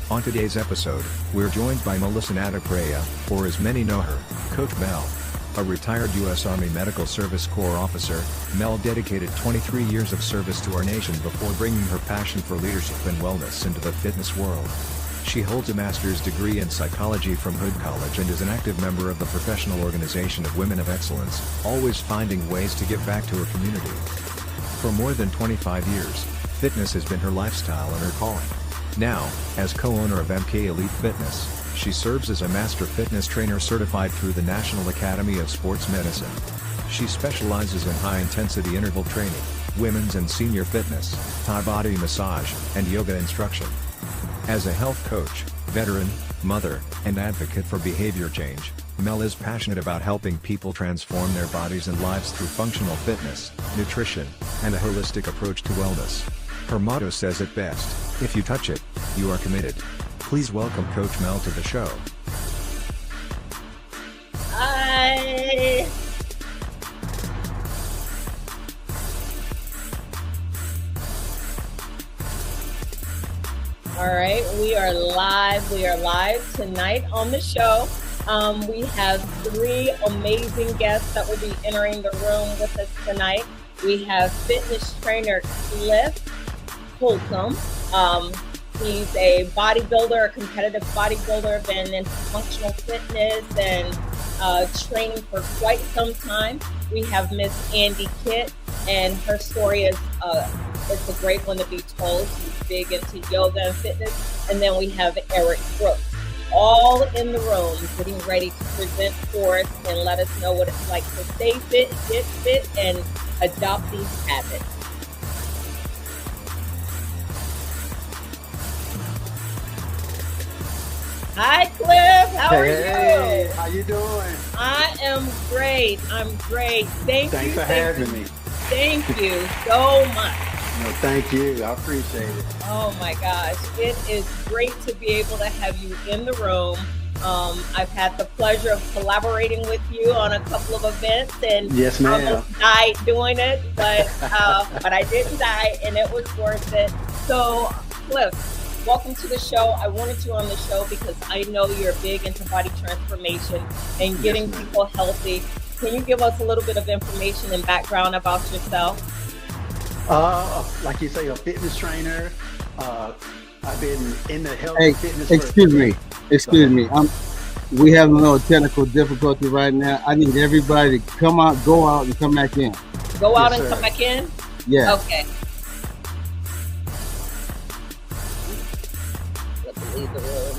On today's episode, we're joined by Melissa Nataprea, or as many know her, Coach Mel. A retired U.S. Army Medical Service Corps officer, Mel dedicated 23 years of service to our nation before bringing her passion for leadership and wellness into the fitness world. She holds a master's degree in psychology from Hood College and is an active member of the Professional Organization of Women of Excellence, always finding ways to give back to her community. For more than 25 years, fitness has been her lifestyle and her calling. Now, as co-owner of MK Elite Fitness, she serves as a master fitness trainer certified through the National Academy of Sports Medicine. She specializes in high-intensity interval training, women's and senior fitness, Thai body massage, and yoga instruction. As a health coach, veteran, mother, and advocate for behavior change, Mel is passionate about helping people transform their bodies and lives through functional fitness, nutrition, and a holistic approach to wellness. Her motto says it best: if you touch it, you are committed. Please welcome Coach Mel to the show. Hi. All right, we are live. We are live tonight on the show. We have three amazing guests that will be entering the room with us tonight. We have fitness trainer Cliff Holcomb. He's a bodybuilder, a competitive bodybuilder, been into functional fitness and training for quite some time. We have Miss Andye Kitt, and her story is it's a great one to be told. She's big into yoga and fitness. And then we have Eric Brooks, all in the room, getting ready to present for us and let us know what it's like to stay fit, get fit, and adopt these habits. Hi, Cliff. How are you? How you doing? I am great. I'm great. Thanks for having me. Thank you so much. No, thank you. I appreciate it. Oh my gosh. It is great to be able to have you in the room. I've had the pleasure of collaborating with you on a couple of events, and yes, ma'am. Almost died doing it, but I didn't die, and it was worth it. So, Cliff, welcome to the show. I wanted you on the show because I know you're big into body transformation and getting people healthy. Can you give us a little bit of information and background about yourself? Like you say, a fitness trainer. I've been in the health Hey, fitness. excuse me. We have a little technical difficulty right now. I need everybody to come out, go out, and come back in. Go out Yes, and sir. come back in? Yeah. Okay. Let's leave the room.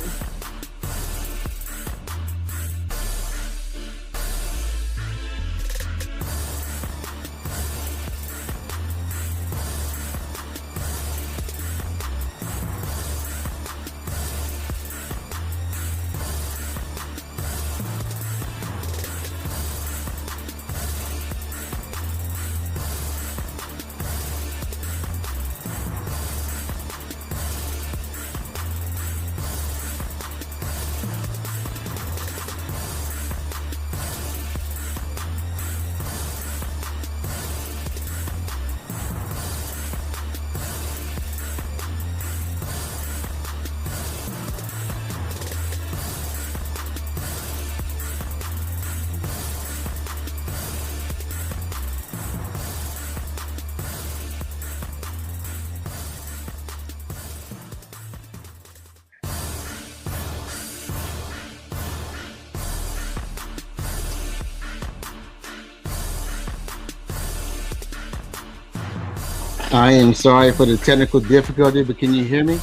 I am sorry for the technical difficulty, but can you hear me?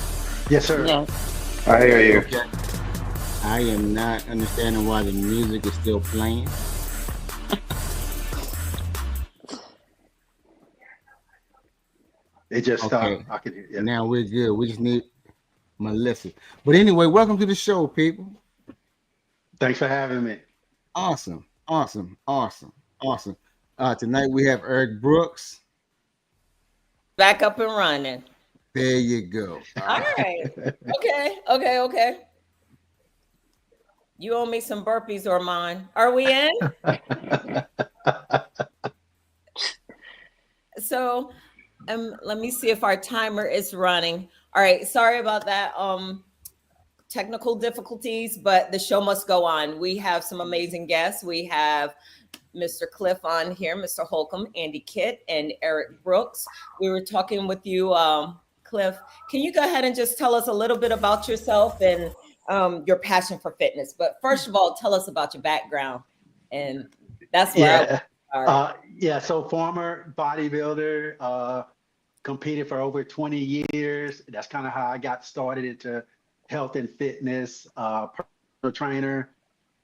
Yes, sir. Yeah. I hear you. Okay. I am not understanding why the music is still playing. It just stopped. Okay. I could hear. Yeah. Now we're good. We just need Melissa. But anyway, welcome to the show, people. Thanks for having me. Awesome. Tonight we have Eric Brooks. Back up and running. There you go. All right. Okay. You owe me some burpees or mine. Are we in? So let me see if our timer is running. All right. Sorry about that. technical difficulties, but the show must go on. We have some amazing guests. We have Mr. Cliff on here, Mr. Holcomb, Andye Kitt, and Eric Brooks. We were talking with you, Cliff. Can you go ahead and just tell us a little bit about yourself and your passion for fitness? But first of all, tell us about your background. And that's where so former bodybuilder, competed for over 20 years. That's kind of how I got started into health and fitness, personal trainer,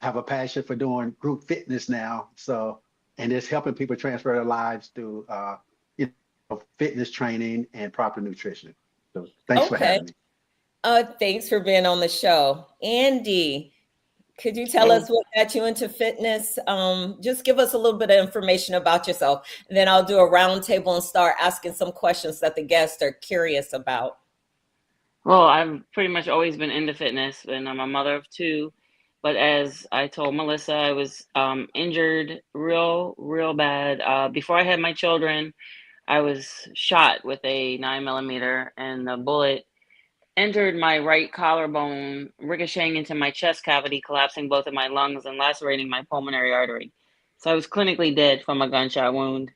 have a passion for doing group fitness now. So, and it's helping people transfer their lives through fitness training and proper nutrition. So thanks for having me. Thanks for being on the show. Andye, could you tell us what got you into fitness? Just give us a little bit of information about yourself, and then I'll do a round table and start asking some questions that the guests are curious about. Well, I've pretty much always been into fitness, and I'm a mother of two. But as I told Melissa, I was injured real bad. Before I had my children, I was shot with a 9mm, and the bullet entered my right collarbone, ricocheting into my chest cavity, collapsing both of my lungs and lacerating my pulmonary artery. So I was clinically dead from a gunshot wound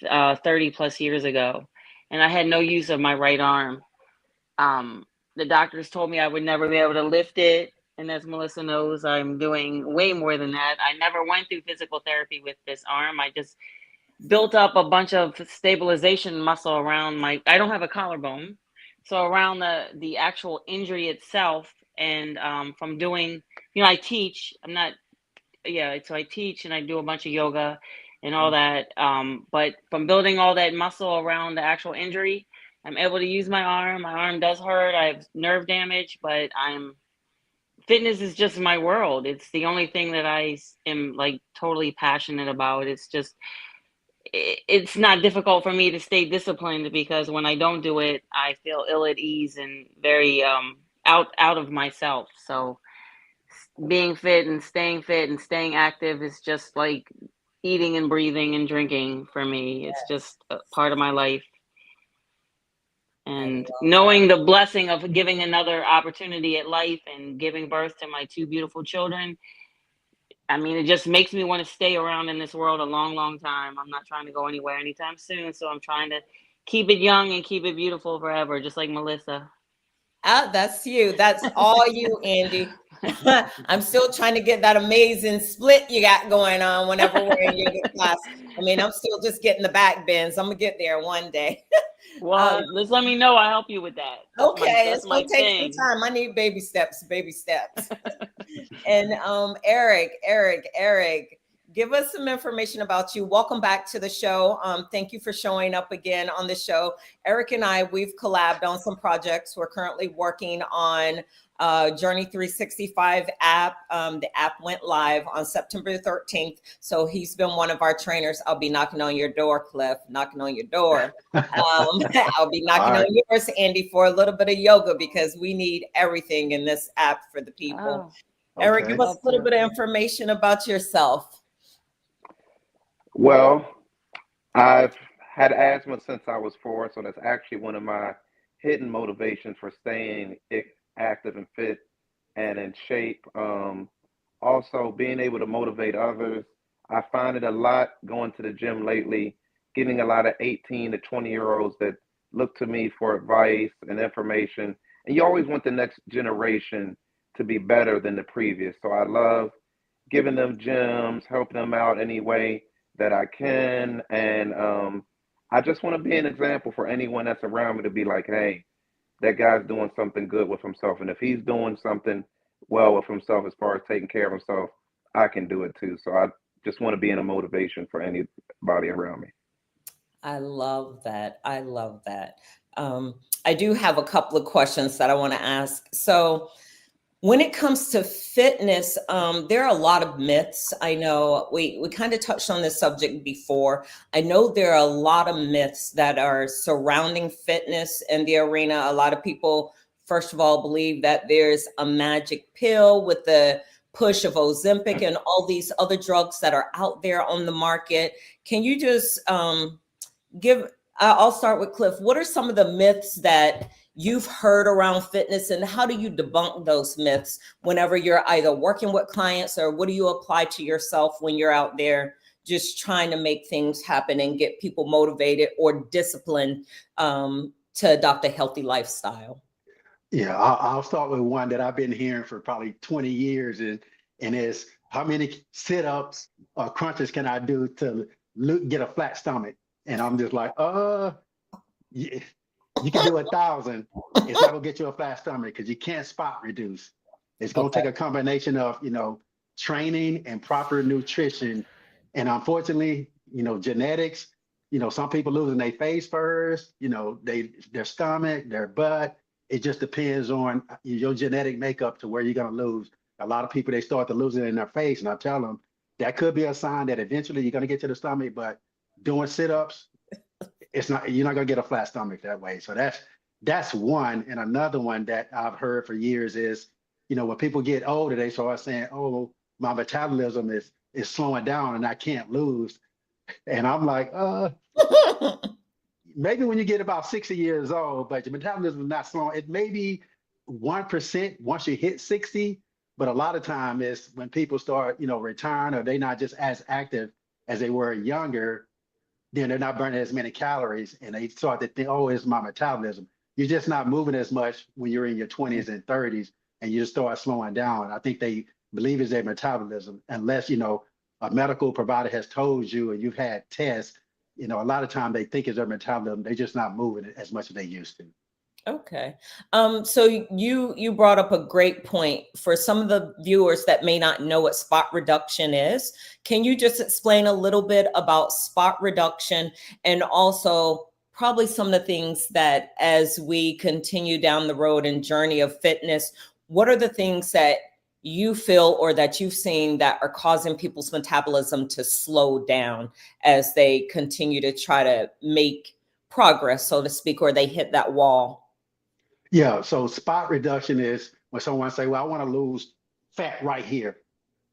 30 plus years ago. And I had no use of my right arm. The doctors told me I would never be able to lift it. And as Melissa knows, I'm doing way more than that. I never went through physical therapy with this arm. I just built up a bunch of stabilization muscle around I don't have a collarbone. So around the actual injury itself, and from doing, I teach, so I teach and I do a bunch of yoga and all that. But from building all that muscle around the actual injury, I'm able to use my arm. My arm does hurt. I have nerve damage, but fitness is just my world. It's the only thing that I am totally passionate about. It's not difficult for me to stay disciplined, because when I don't do it, I feel ill at ease and very out of myself. So being fit and staying active is just like eating and breathing and drinking for me. It's just a part of my life. And knowing the blessing of giving another opportunity at life and giving birth to my two beautiful children, it just makes me want to stay around in this world a long, long time. I'm not trying to go anywhere anytime soon. So I'm trying to keep it young and keep it beautiful forever, just like Melissa. That's you. That's all you, Andye. I'm still trying to get that amazing split you got going on whenever we're in yoga class. I'm still just getting the back bends. I'm going to get there one day. Well, just let me know. I'll help you with that. It's going to take some time. I need baby steps. And Eric, give us some information about you. Welcome back to the show. Thank you for showing up again on the show. Eric and I, we've collabed on some projects. We're currently working on Journey 365 app. The app went live on September 13th. So he's been one of our trainers. I'll be knocking on your door, Cliff, knocking on your door. I'll be knocking on yours, Andye, for a little bit of yoga, because we need everything in this app for the people. Eric, give us a little bit of information about yourself. Well, I've had asthma since I was 4, so that's actually one of my hidden motivations for staying active and fit and in shape. Also, being able to motivate others. I find it a lot going to the gym lately, getting a lot of 18 to 20-year-olds that look to me for advice and information. And you always want the next generation to be better than the previous. So I love giving them gems, helping them out any way that I can. And I just want to be an example for anyone that's around me to be like, hey, that guy's doing something good with himself. And if he's doing something well with himself as far as taking care of himself, I can do it too. So I just want to be in a motivation for anybody around me. I love that. I do have a couple of questions that I want to ask. So when it comes to fitness, there are a lot of myths. I know we kind of touched on this subject before. I know there are a lot of myths that are surrounding fitness in the arena. A lot of people, first of all, believe that there's a magic pill with the push of Ozempic and all these other drugs that are out there on the market. Can you just I'll start with Cliff. What are some of the myths that you've heard around fitness, and how do you debunk those myths whenever you're either working with clients, or what do you apply to yourself when you're out there just trying to make things happen and get people motivated or disciplined to adopt a healthy lifestyle? Yeah, I'll start with one that I've been hearing for probably 20 years, and is how many sit-ups or crunches can I do to get a flat stomach? And I'm just like, you, you can do 1,000. It's not gonna get you a flat stomach because you can't spot reduce. It's gonna take a combination of, training and proper nutrition. And unfortunately, genetics, some people losing their face first, their stomach, their butt. It just depends on your genetic makeup to where you're going to lose. A lot of people, they start to lose it in their face, and I tell them that could be a sign that eventually you're going to get to the stomach, but doing sit-ups, you're not going to get a flat stomach that way. So that's one. And another one that I've heard for years is, when people get older, they start saying, oh, my metabolism is slowing down and I can't lose. And I'm like, maybe when you get about 60 years old, but your metabolism is not slowing. It may be 1% once you hit 60, but a lot of time is when people start, retiring, or they're not just as active as they were younger, then they're not burning as many calories, and they start to think, oh, it's my metabolism. You're just not moving as much when you're in your 20s and 30s, and you just start slowing down. I think they believe it's their metabolism, unless, a medical provider has told you and you've had tests. A lot of time they think it's their metabolism. They're just not moving it as much as they used to. Okay. So you brought up a great point for some of the viewers that may not know what spot reduction is. Can you just explain a little bit about spot reduction, and also probably some of the things that, as we continue down the road and journey of fitness, what are the things that you feel or that you've seen that are causing people's metabolism to slow down as they continue to try to make progress, so to speak, or they hit that wall? Yeah, so spot reduction is when someone say, well, I want to lose fat right here.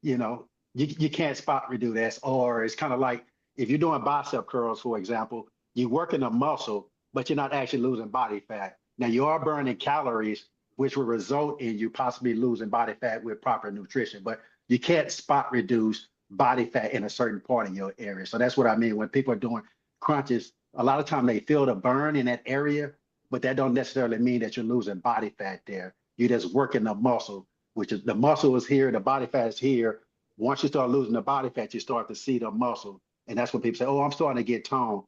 You can't spot reduce that. Or it's kind of like if you're doing bicep curls, for example, you're working a muscle, but you're not actually losing body fat. Now you are burning calories, which will result in you possibly losing body fat with proper nutrition, but you can't spot reduce body fat in a certain part of your area. So that's what I mean when people are doing crunches. A lot of time they feel the burn in that area, but that don't necessarily mean that you're losing body fat there. You're just working the muscle, which is the muscle is here, the body fat is here. Once you start losing the body fat, you start to see the muscle. And that's when people say, oh, I'm starting to get toned.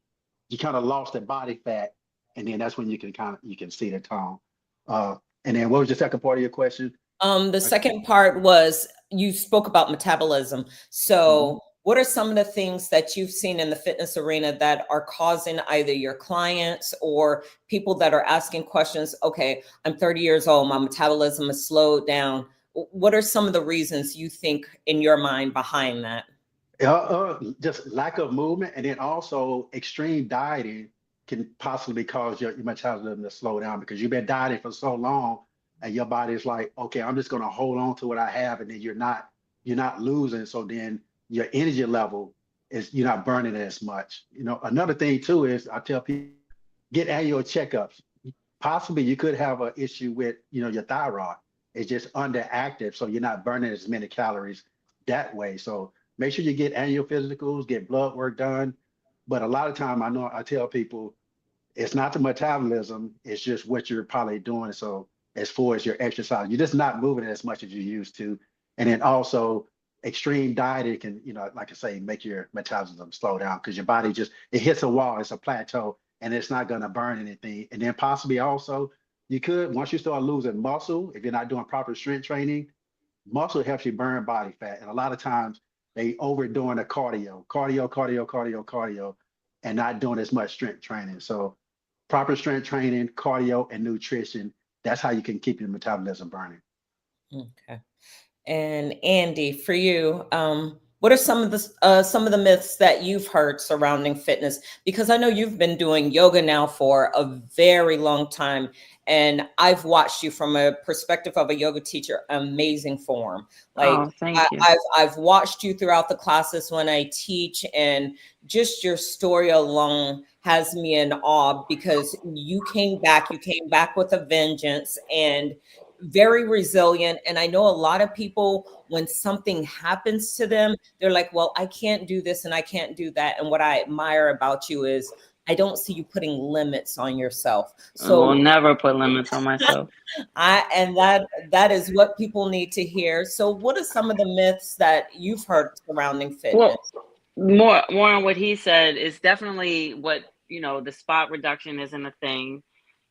You kind of lost the body fat. And then that's when you can see the tone. And then what was the second part of your question? The second part was you spoke about metabolism. So what are some of the things that you've seen in the fitness arena that are causing either your clients or people that are asking questions? Okay, I'm 30 years old, my metabolism has slowed down. What are some of the reasons you think in your mind behind that? Just lack of movement, and then also extreme dieting can possibly cause your metabolism to slow down because you've been dieting for so long, and your body's like, okay, I'm just going to hold on to what I have, and then you're not losing. So then your energy level you're not burning as much. Another thing too is I tell people get annual checkups. Possibly you could have an issue with your thyroid. It's just underactive, so you're not burning as many calories that way. So make sure you get annual physicals, get blood work done. But a lot of time I tell people it's not the metabolism, it's just what you're probably doing. So as far as your exercise, you're just not moving as much as you used to. And then also extreme dieting can, like I say, make your metabolism slow down because your body it hits a wall, it's a plateau, and it's not going to burn anything. And then possibly also once you start losing muscle, if you're not doing proper strength training, muscle helps you burn body fat. And a lot of times they overdoing the cardio, and not doing as much strength training. So proper strength training, cardio, and nutrition, that's how you can keep your metabolism burning. Okay. And Andy, for you, What are some of the myths that you've heard surrounding fitness? Because I know you've been doing yoga now for a very long time, and I've watched you from a perspective of a yoga teacher, amazing form. Like Oh, thank you. I've watched you throughout the classes when I teach, and just your story alone has me in awe because you came back with a vengeance and very resilient. And I know a lot of people, when something happens to them, they're like, well, I can't do this and I can't do that. And what I admire about you is I don't see you putting limits on yourself. I will So never put limits on myself. that is what people need to hear. So what are some of the myths that you've heard surrounding fitness? Well, more on what he said is definitely what, the spot reduction isn't a thing.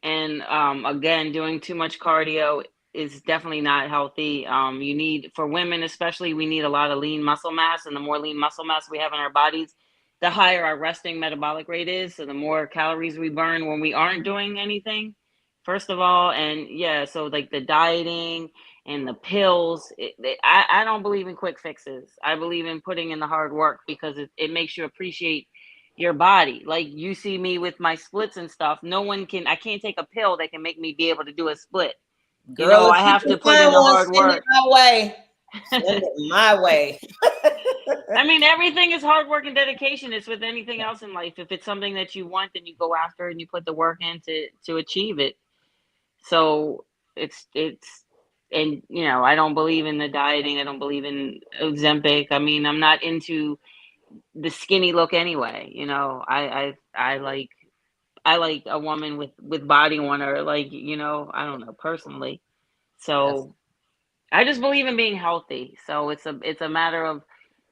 And again, doing too much cardio is definitely not healthy. You need, for women especially, we need a lot of lean muscle mass, and the more lean muscle mass we have in our bodies, the higher our resting metabolic rate is. So the more calories we burn when we aren't doing anything, first of all. And yeah, so like the dieting and the pills, I don't believe in quick fixes. I believe in putting in the hard work because it makes you appreciate your body. Like you see me with my splits and stuff. I can't take a pill that can make me be able to do a split. Girl, if I you have can to put in find the one, hard send it work. my way. Send it my way. I mean, everything is hard work and dedication. It's with anything else in life. If it's something that you want, then you go after it and you put the work in to achieve it. So it's and I don't believe in the dieting. I don't believe in Ozempic. I mean, I'm not into the skinny look anyway. I like a woman with body on her, like, I don't know, personally. Yes. So I just believe in being healthy. So it's a matter of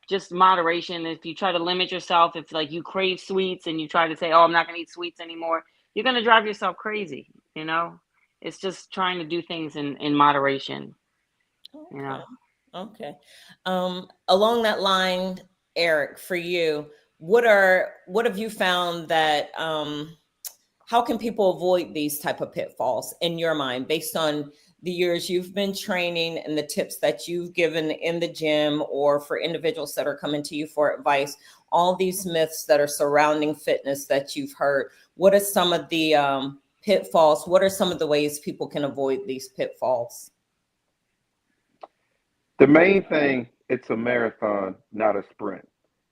just moderation. If you try to limit yourself, if like you crave sweets and you try to say, oh, I'm not going to eat sweets anymore, you're going to drive yourself crazy. It's just trying to do things in moderation. Okay. Okay. Along that line, Eric, for you, what have you found that how can people avoid these type of pitfalls in your mind based on the years you've been training and the tips that you've given in the gym or for individuals that are coming to you for advice, all these myths that are surrounding fitness that you've heard? What are some of the pitfalls? What are some of the ways people can avoid these pitfalls? The main thing, it's a marathon, not a sprint.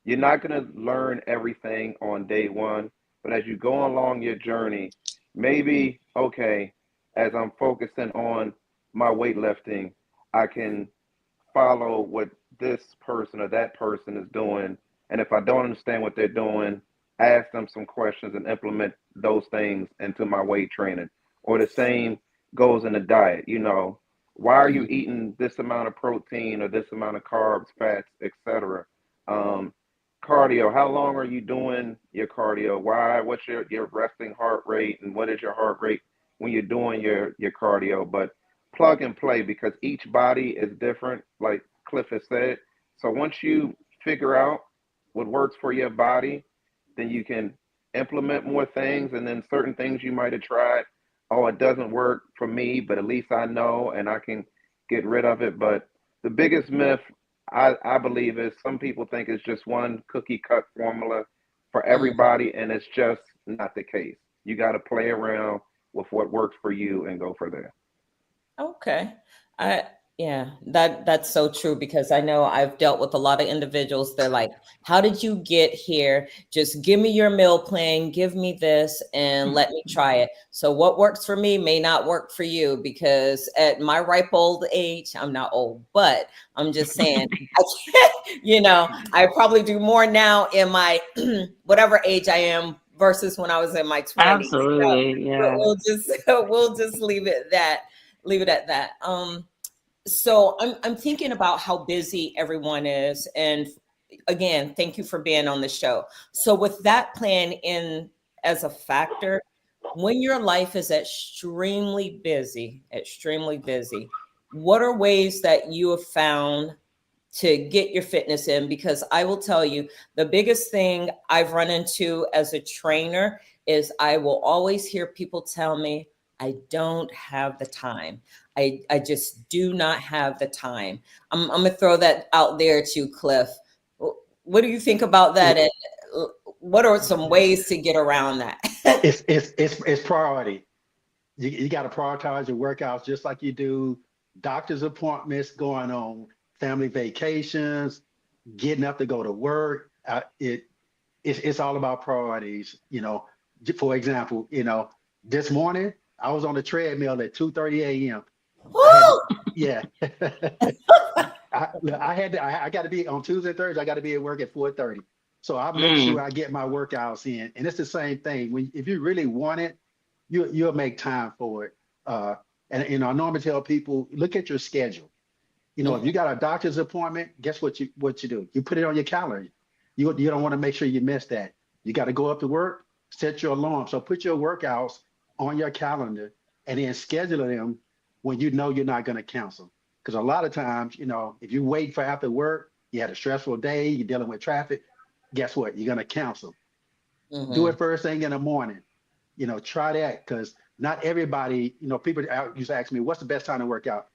You're not going to learn everything on day one, but as you go along your journey, maybe, okay, as I'm focusing on my weightlifting, I can follow what this person or that person is doing. And if I don't understand what they're doing, ask them some questions and implement those things into my weight training. Or the same goes in the diet. Why are you eating this amount of protein or this amount of carbs, fats, etc.? Cardio, how long are you doing your cardio? What's your resting heart rate, and what is your heart rate when you're doing your cardio? But plug and play, because each body is different, like Cliff has said. So once you figure out what works for your body, then you can implement more things, and then certain things you might have tried, oh, it doesn't work for me, but at least I know and I can get rid of it. But the biggest myth I believe is some people think it's just one cookie cut formula for everybody, and it's just not the case. You got to play around with what works for you and go for there. Okay. Yeah, that's so true because I know I've dealt with a lot of individuals. They're like, how did you get here? Just give me your meal plan, give me this, and let me try it. So what works for me may not work for you because at my ripe old age, I'm not old, but I'm just saying, I probably do more now in my whatever age I am versus when I was in my 20s. Absolutely, yeah. We'll just leave it at that. So I'm thinking about how busy everyone is. And again, thank you for being on the show. So with that plan in as a factor, when your life is extremely busy, what are ways that you have found to get your fitness in? Because I will tell you, the biggest thing I've run into as a trainer is I will always hear people tell me, I don't have the time. I just do not have the time. I'm going to throw that out there to Cliff. What do you think about that? And what are some ways to get around that? It's priority. You got to prioritize your workouts just like you do doctor's appointments, going on family vacations, getting up to go to work. It's all about priorities. You know, for example, you know, this morning I was on the treadmill at 2:30 a.m. Yeah. I got to be on Tuesday and Thursday. I got to be at work at 4:30. So I make sure I get my workouts in. And it's the same thing. If you really want it, you'll make time for it. And you know, I normally tell people, look at your schedule. You know, if you got a doctor's appointment, guess what you do? You put it on your calendar. You don't want to make sure you miss that. You got to go up to work, set your alarm. So put your workouts on your calendar and then schedule them when you know you're not going to cancel. Because a lot of times, you know, if you wait for after work, you had a stressful day, you're dealing with traffic, guess what? You're going to cancel. Do it first thing in the morning. You know, try that, because not everybody, you know, people used to ask me, what's the best time to work out?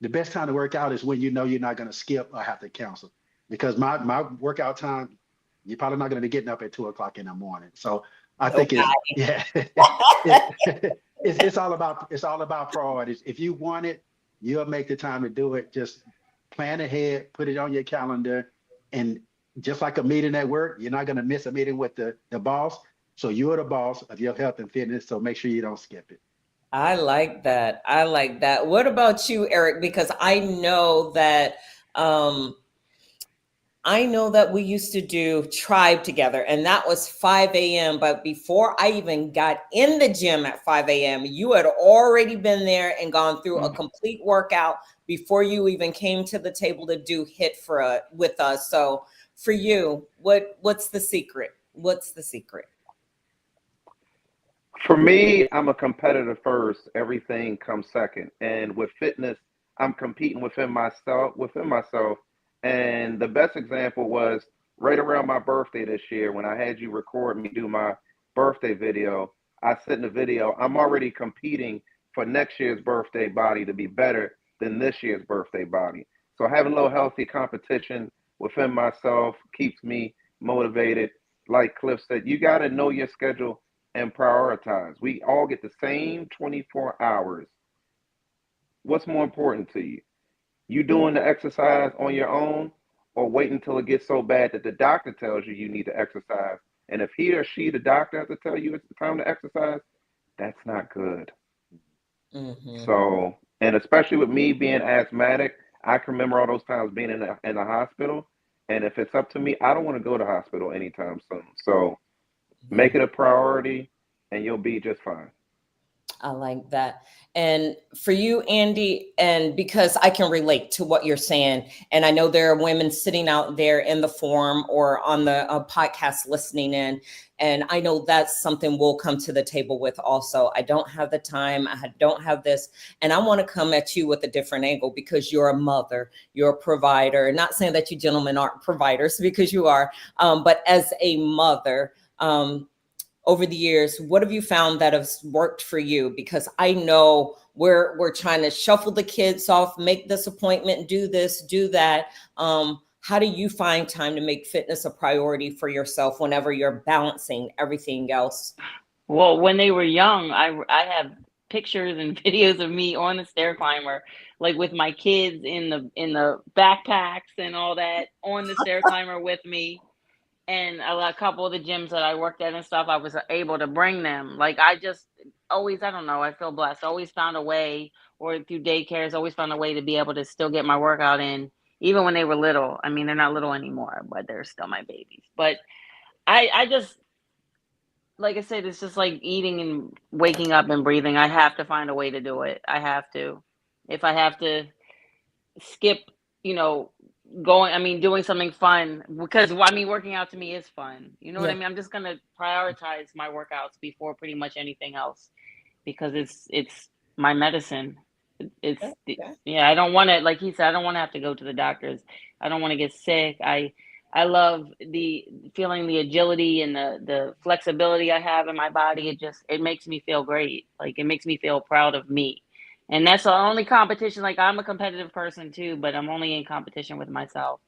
The best time to work out is when you know you're not going to skip or have to cancel. Because my workout time, you're probably not going to be getting up at 2 o'clock in the morning. So I think it's all about priorities. If you want it, you'll make the time to do it. Just plan ahead, put it on your calendar, and just like a meeting at work, you're not going to miss a meeting with the boss. So you're the boss of your health and fitness. So make sure you don't skip it. I like that. I like that. What about you, Eric? Because I know that we used to do Tribe together, and that was 5 a.m. But before I even got in the gym at 5 a.m., you had already been there and gone through a complete workout before you even came to the table to do HIIT with us. So for you, what's the secret? What's the secret? For me, I'm a competitor first. Everything comes second. And with fitness, I'm competing within myself. And the best example was right around my birthday this year when I had you record me do my birthday video. I said in the video, I'm already competing for next year's birthday body to be better than this year's birthday body. So having a little healthy competition within myself keeps me motivated. Like Cliff said, you got to know your schedule and prioritize. We all get the same 24 hours. What's more important to you? You doing the exercise on your own, or wait until it gets so bad that the doctor tells you need to exercise? And if he or she, the doctor, has to tell you it's time to exercise, that's not good. So, and especially with me being asthmatic, I can remember all those times being in the hospital. And if it's up to me, I don't want to go to the hospital anytime soon. So make it a priority and you'll be just fine. I like that. And for you, Andye, and because I can relate to what you're saying, and I know there are women sitting out there in the forum or on the podcast listening in, and I know that's something we'll come to the table with also. I don't have the time. I don't have this. And I want to come at you with a different angle because you're a mother, you're a provider. Not saying that you gentlemen aren't providers, because you are, but as a mother, over the years, what have you found that has worked for you? Because I know we're trying to shuffle the kids off, make this appointment, do this, do that. How do you find time to make fitness a priority for yourself whenever you're balancing everything else? Well, when they were young, I have pictures and videos of me on the stair climber, like with my kids in the backpacks and all that on the stair climber with me. And a couple of the gyms that I worked at and stuff, I was able to bring them. Like, I just always, I don't know, I feel blessed. Always found a way, or through daycares, always found a way to be able to still get my workout in, even when they were little. I mean, they're not little anymore, but they're still my babies. But I just, like I said, it's just like eating and waking up and breathing. I have to find a way to do it. I have to. If I have to skip, doing something fun, because working out to me is fun. You know what I mean? I'm just going to prioritize my workouts before pretty much anything else, because it's my medicine. I don't want to, like he said, I don't want to have to go to the doctors. I don't want to get sick. I love the feeling, the agility and the flexibility I have in my body. It makes me feel great. Like, it makes me feel proud of me. And that's the only competition. Like, I'm a competitive person too, but I'm only in competition with myself.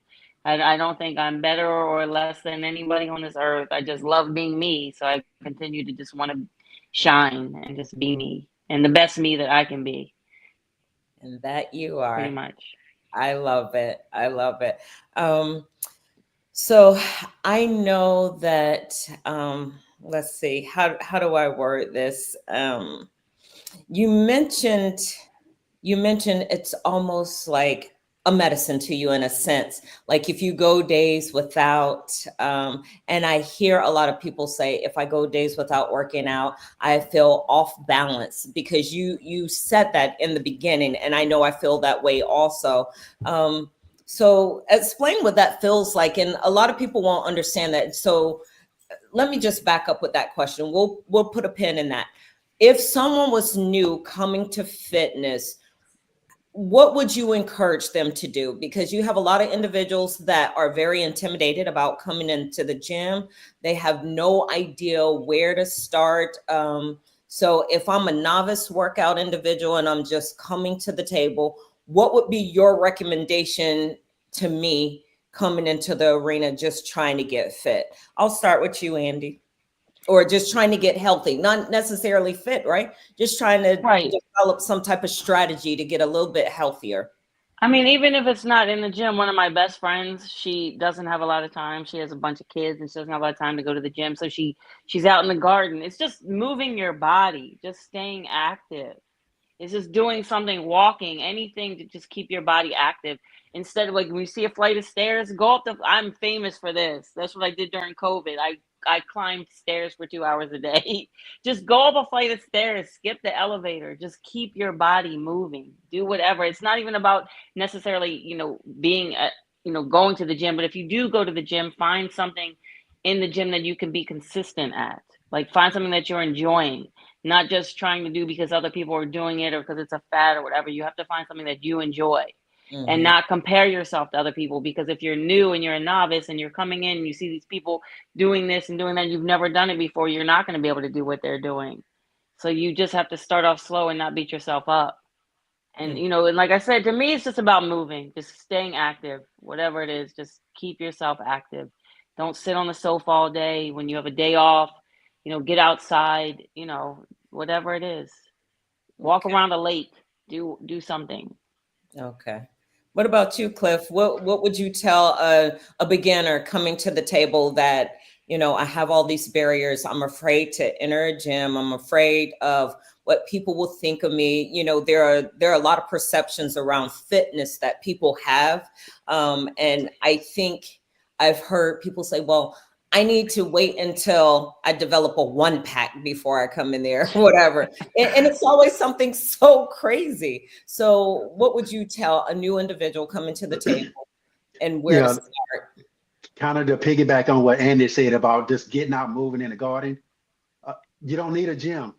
I don't think I'm better or less than anybody on this earth. I just love being me. So I continue to just want to shine and just be me and the best me that I can be. And that you Pretty are. much. I love it. I love it. So I know that, let's see, how do I word this? You mentioned it's almost like a medicine to you in a sense. Like if you go days without, and I hear a lot of people say, if I go days without working out, I feel off balance, because you said that in the beginning, and I know I feel that way also. So explain what that feels like, and a lot of people won't understand that. So let me just back up with that question. We'll put a pin in that. If someone was new coming to fitness, what would you encourage them to do? Because you have a lot of individuals that are very intimidated about coming into the gym. They have no idea where to start. So if I'm a novice workout individual and I'm just coming to the table, what would be your recommendation to me coming into the arena just trying to get fit? I'll start with you, Andy. Or just trying to get healthy, not necessarily fit, right? Just trying to Right. develop some type of strategy to get a little bit healthier. I mean, even if it's not in the gym, one of my best friends, she doesn't have a lot of time. She has a bunch of kids and she doesn't have a lot of time to go to the gym. So she's out in the garden. It's just moving your body, just staying active. It's just doing something, walking, anything to just keep your body active. Instead of, like, when you see a flight of stairs, go up the. I'm famous for this. That's what I did during COVID. I climbed stairs for 2 hours a day. Just go up a flight of stairs, skip the elevator. Just keep your body moving. Do whatever. It's not even about necessarily, being going to the gym. But if you do go to the gym, find something in the gym that you can be consistent at. Like, find something that you're enjoying, not just trying to do because other people are doing it or because it's a fad or whatever. You have to find something that you enjoy and Mm-hmm. not compare yourself to other people. Because if you're new and you're a novice and you're coming in and you see these people doing this and doing that, you've never done it before, you're not going to be able to do what they're doing. So you just have to start off slow and not beat yourself up. And, and like I said, to me, it's just about moving, just staying active, whatever it is, just keep yourself active. Don't sit on the sofa all day. When you have a day off, get outside, whatever it is. Walk Okay. around a lake, do something. Okay. What about you, Cliff? What would you tell a beginner coming to the table that, I have all these barriers. I'm afraid to enter a gym. I'm afraid of what people will think of me. There are a lot of perceptions around fitness that people have. And I think I've heard people say, well, I need to wait until I develop a one pack before I come in there, whatever. And it's always something so crazy. So what would you tell a new individual coming to the table and where to Yeah, start? kind of to piggyback on what Andy said about just getting out, moving in the garden. You don't need a gym.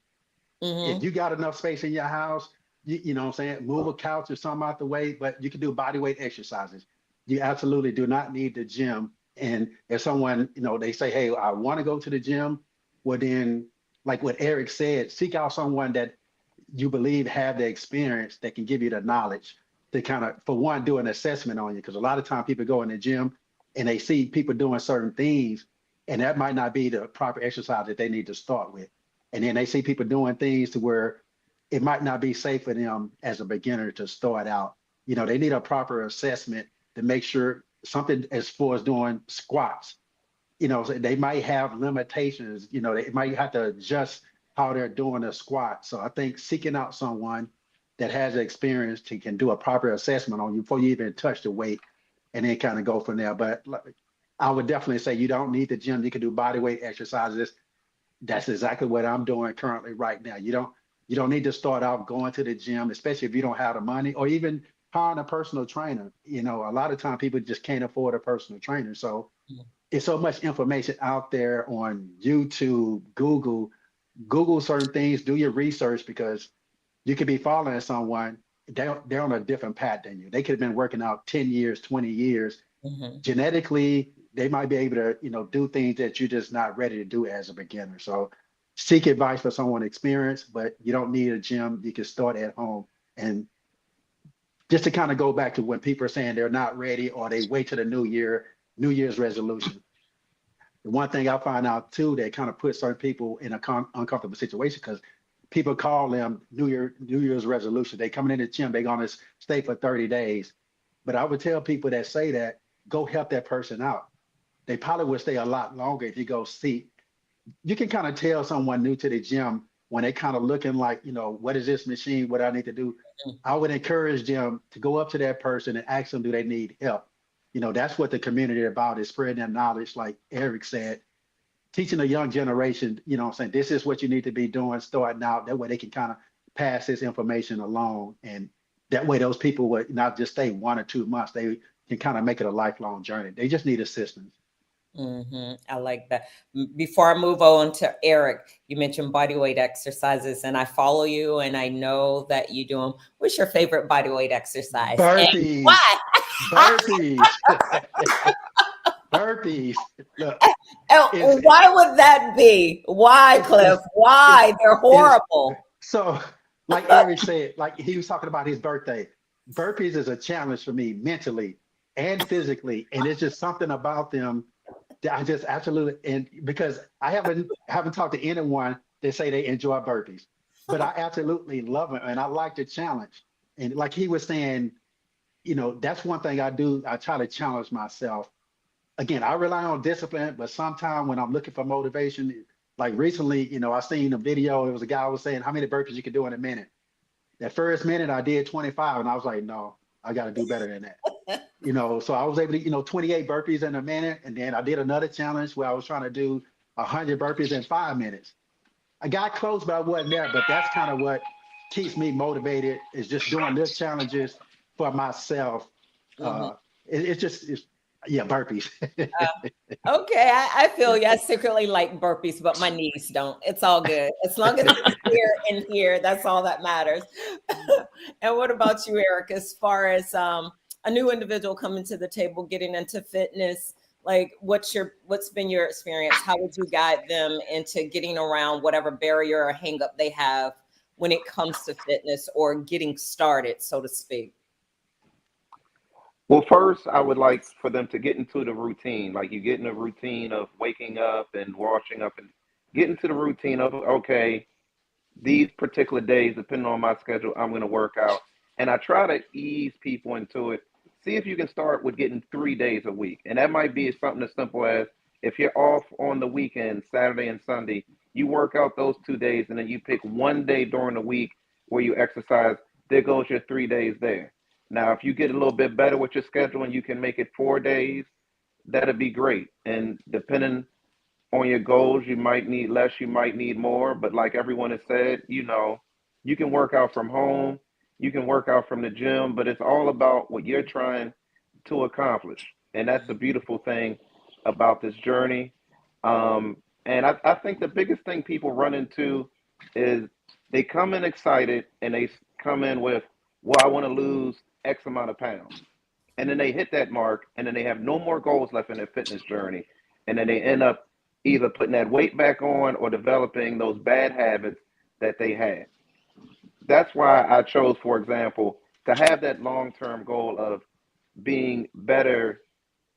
If Mm-hmm. you got enough space in your house, you know what I'm saying, move a couch or something out the way, but you can do body weight exercises. You absolutely do not need the gym. And if someone, they say, hey, I want to go to the gym, well then, like what Eric said, seek out someone that you believe have the experience that can give you the knowledge to kind of, for one, do an assessment on you. Because a lot of time people go in the gym and they see people doing certain things, and that might not be the proper exercise that they need to start with. And then they see people doing things to where it might not be safe for them as a beginner to start out. They need a proper assessment to make sure something as far as doing squats. So they might have limitations. They might have to adjust how they're doing a squat. So I think seeking out someone that has experience can do a proper assessment on you before you even touch the weight, and then kind of go from there. But I would definitely say you don't need the gym. You can do body weight exercises. That's exactly what I'm doing currently right now. You don't need to start out going to the gym, especially if you don't have the money, or even hiring a personal trainer. A lot of time people just can't afford a personal trainer. So it's so much information out there on YouTube, Google certain things, do your research, because you could be following someone, they're on a different path than you. They could have been working out 10 years, 20 years. Mm-hmm. Genetically, they might be able to, do things that you're just not ready to do as a beginner. So seek advice for someone experienced, but you don't need a gym. You can start at home and just to kind of go back to when people are saying they're not ready or they wait to the New Year's resolution. The one thing I find out too, that kind of puts certain people in a uncomfortable situation because people call them New Year's resolution. They coming in the gym, they're gonna stay for 30 days. But I would tell people that say that, go help that person out. They probably would stay a lot longer if you go see. You can kind of tell someone new to the gym when they kind of looking like, what is this machine? What I need to do? I would encourage them to go up to that person and ask them, do they need help? That's what the community is about, is spreading that knowledge, like Eric said, teaching the young generation, saying this is what you need to be doing, starting out. That way they can kind of pass this information along. And that way those people would not just stay 1 or 2 months. They can kind of make it a lifelong journey. They just need assistance. I like that. Before I move on to Eric, you mentioned body weight exercises, and I follow you and I know that you do them. What's your favorite body weight exercise? Burpees. And why? Burpees. Burpees. Look, why would that be? Why, Cliff? Why? They're horrible. So, like Eric said, like he was talking about his birthday. Burpees is a challenge for me mentally and physically, and it's just something about them that I just absolutely, and because I haven't talked to anyone that say they enjoy burpees, but I absolutely love it, and I like the challenge. And like he was saying, that's one thing I do. I try to challenge myself. Again, I rely on discipline, but sometimes when I'm looking for motivation, like recently, I seen a video. It was a guy who was saying how many burpees you could do in a minute. That first minute I did 25, and I was like, no, I got to do better than that. So I was able to, 28 burpees in a minute. And then I did another challenge where I was trying to do 100 burpees in 5 minutes. I got close, but I wasn't there. But that's kind of what keeps me motivated, is just doing these challenges for myself. Yeah, burpees. Okay, I feel you. I secretly like burpees, but my knees don't. It's all good. As long as it's here and here, that's all that matters. And what about you, Eric? As far as a new individual coming to the table, getting into fitness, like what's been your experience? How would you guide them into getting around whatever barrier or hang up they have when it comes to fitness or getting started, so to speak? Well, first, I would like for them to get into the routine. Like you get in a routine of waking up and washing up and get into the routine of, okay, these particular days, depending on my schedule, I'm going to work out. And I try to ease people into it. See if you can start with getting 3 days a week. And that might be something as simple as if you're off on the weekend, Saturday and Sunday, you work out those 2 days and then you pick 1 day during the week where you exercise. There goes your 3 days there. Now, if you get a little bit better with your schedule and you can make it 4 days, that'd be great. And depending on your goals, you might need less, you might need more. But like everyone has said, you can work out from home, you can work out from the gym, but it's all about what you're trying to accomplish. And that's the beautiful thing about this journey. And I think the biggest thing people run into is they come in excited and they come in with, well, I want to lose X amount of pounds. And then they hit that mark and then they have no more goals left in their fitness journey. And then they end up either putting that weight back on or developing those bad habits that they had. That's why I chose, for example, to have that long-term goal of being better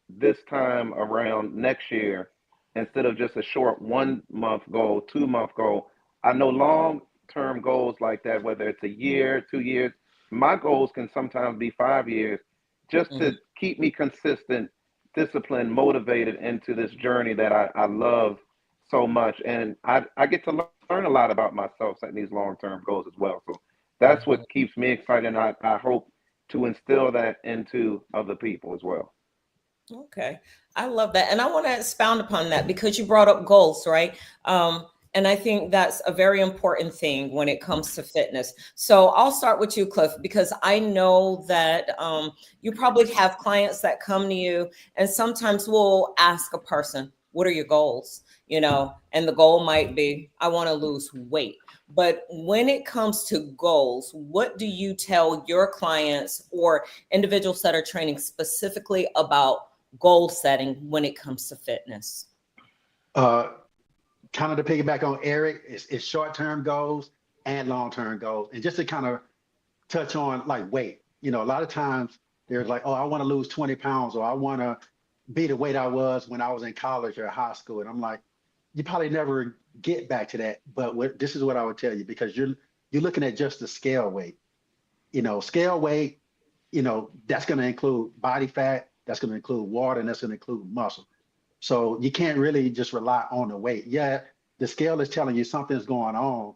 this time around next year instead of just a short 1 month goal, 2 month goal. I know long-term goals like that, whether it's a year, 2 years, my goals can sometimes be 5 years, just to keep me consistent, disciplined, motivated into this journey that I love so much. And I get to learn a lot about myself setting these long-term goals as well. So that's what keeps me excited. And I hope to instill that into other people as well. Okay. I love that. And I want to expound upon that because you brought up goals, right? And I think that's a very important thing when it comes to fitness. So I'll start with you, Cliff, because I know that you probably have clients that come to you and sometimes we'll ask a person, what are your goals? And the goal might be, I want to lose weight. But when it comes to goals, what do you tell your clients or individuals that are training specifically about goal setting when it comes to fitness? Kind of to piggyback on Eric, it's short-term goals and long-term goals. And just to kind of touch on like weight, You know, a lot of times they're like, oh, I want to lose 20 pounds, or I want to be the weight I was when I was in college or high school. And I'm like, you probably never get back to that. But this is what I would tell you, because you're looking at just the scale weight. You know, scale weight, you know, that's going to include body fat, that's going to include water, and that's going to include muscle. So you can't really just rely on the weight. Yeah, the scale is telling you something's going on,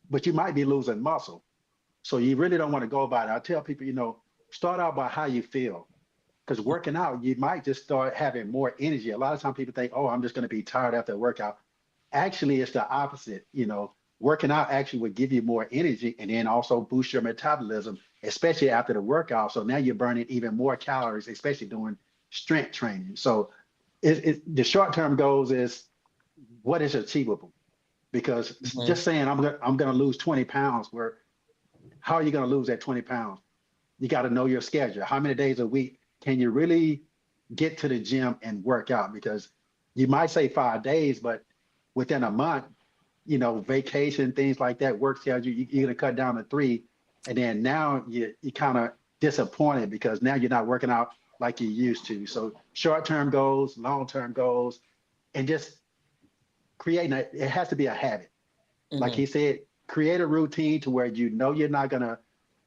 but you might be losing muscle. So you really don't want to go by it. I tell people, you know, start out by how you feel. Because working out, you might just start having more energy. A lot of times people think, oh, I'm just going to be tired after a workout. Actually, it's the opposite. You know, working out actually would give you more energy and then also boost your metabolism, especially after the workout. So now you're burning even more calories, especially doing strength training. So the short-term goals is what is achievable? Because just saying I'm going to lose 20 pounds, where how are you going to lose that 20 pounds? You got to know your schedule. How many days a week can you really get to the gym and work out? Because you might say 5 days, but within a month, you know, vacation, things like that, work tells you're going to cut down to 3. And then now you kind of disappointed because now you're not working out like you used to. So short-term goals, long-term goals, and just it has to be a habit. Like he said, create a routine to where you know you're not going to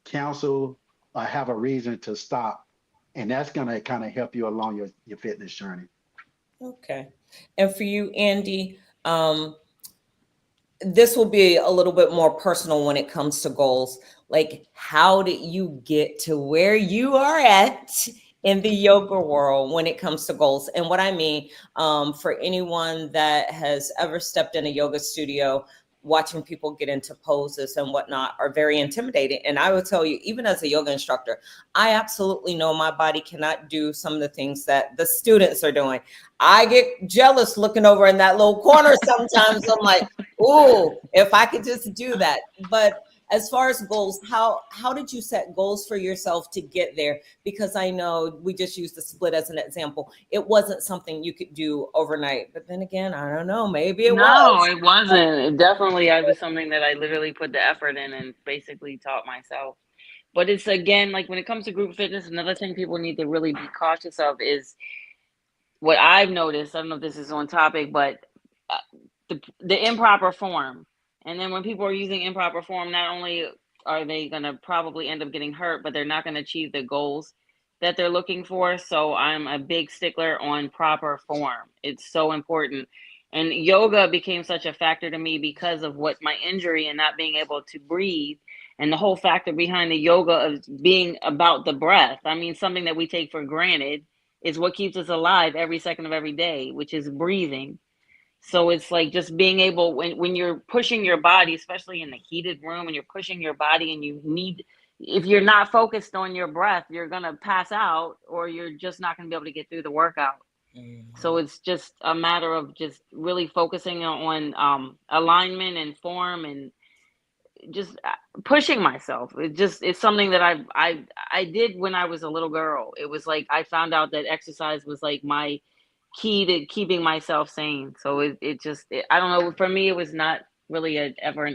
cancel or have a reason to stop. And that's going to kind of help you along your fitness journey. Okay. And for you, Andy, this will be a little bit more personal when it comes to goals. Like, how did you get to where you are at in the yoga world when it comes to goals? And what I mean, for anyone that has ever stepped in a yoga studio, watching people get into poses and whatnot are very intimidating. And I will tell you, even as a yoga instructor, I absolutely know my body cannot do some of the things that the students are doing. I get jealous looking over in that little corner sometimes. I'm like, ooh, if I could just do that. But as far as goals, how did you set goals for yourself to get there? Because I know we just used the split as an example. It wasn't something you could do overnight. But then again, I don't know, maybe it was. No, it wasn't. It definitely, I was something that I literally put the effort in and basically taught myself. But it's, again, like when it comes to group fitness, another thing people need to really be cautious of is what I've noticed. I don't know if this is on topic, but the improper form. And then when people are using improper form, not only are they going to probably end up getting hurt, but they're not going to achieve the goals that they're looking for. So I'm a big stickler on proper form. It's so important. And yoga became such a factor to me because of what my injury and not being able to breathe, and the whole factor behind the yoga of being about the breath. I mean, something that we take for granted is what keeps us alive every second of every day, which is breathing. So it's like just being able, when you're pushing your body, especially in the heated room, and you're pushing your body and if you're not focused on your breath, you're going to pass out, or you're just not going to be able to get through the workout. So it's just a matter of just really focusing on alignment and form, and just pushing myself. It's something that I did when I was a little girl. It was like I found out that exercise was like my key to keeping myself sane. So I don't know, for me it was not really ever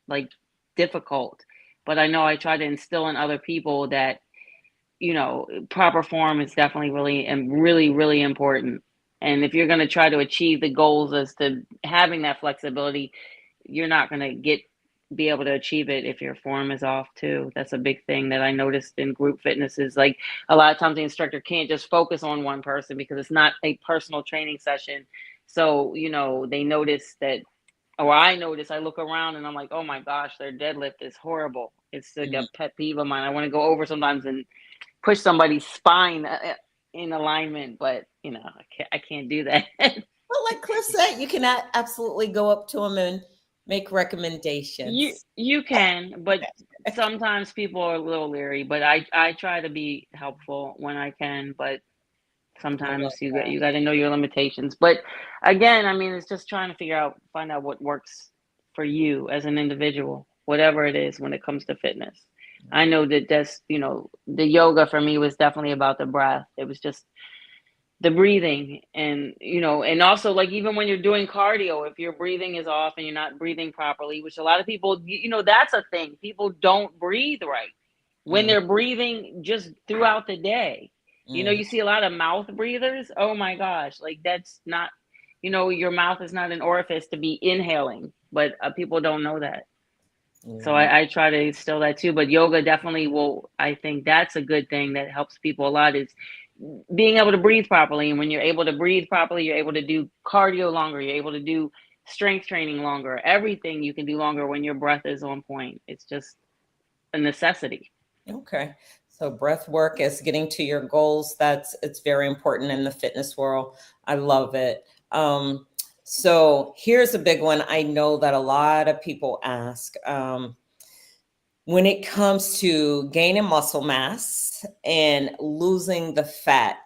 like difficult, but I know I try to instill in other people that, you know, proper form is definitely really and really important. And if you're going to try to achieve the goals as to having that flexibility, you're not going to be able to achieve it if your form is off too. That's a big thing that I noticed in group fitness, is like a lot of times the instructor can't just focus on one person because it's not a personal training session. So, you know, they notice that, or I notice, I look around and I'm like, oh my gosh, their deadlift is horrible. It's like a pet peeve of mine. I want to go over sometimes and push somebody's spine in alignment, but you know, I can't do that. Well, like Cliff said, you can absolutely go up to them and make recommendations. You can, but sometimes people are a little leery. But I try to be helpful when I can. But sometimes you got to know your limitations. But again, I mean, it's just trying to find out what works for you as an individual, whatever it is when it comes to fitness. I know that's, you know, the yoga for me was definitely about the breath. It was just the breathing, and, you know, and also like even when you're doing cardio, if your breathing is off and you're not breathing properly, which a lot of people, you know, that's a thing. People don't breathe right. when they're breathing just throughout the day. You know, Mm. you see a lot of mouth breathers. Oh my gosh, like that's not, you know, your mouth is not an orifice to be inhaling, but people don't know that. So Yeah. I try to instill that too. But yoga definitely will, I think that's a good thing that helps people a lot, is being able to breathe properly. And when you're able to breathe properly, you're able to do cardio longer, you're able to do strength training longer. Everything you can do longer when your breath is on point. It's just a necessity. Okay. So breath work is getting to your goals. It's very important in the fitness world. I love it. So here's a big one. I know that a lot of people ask, when it comes to gaining muscle mass and losing the fat,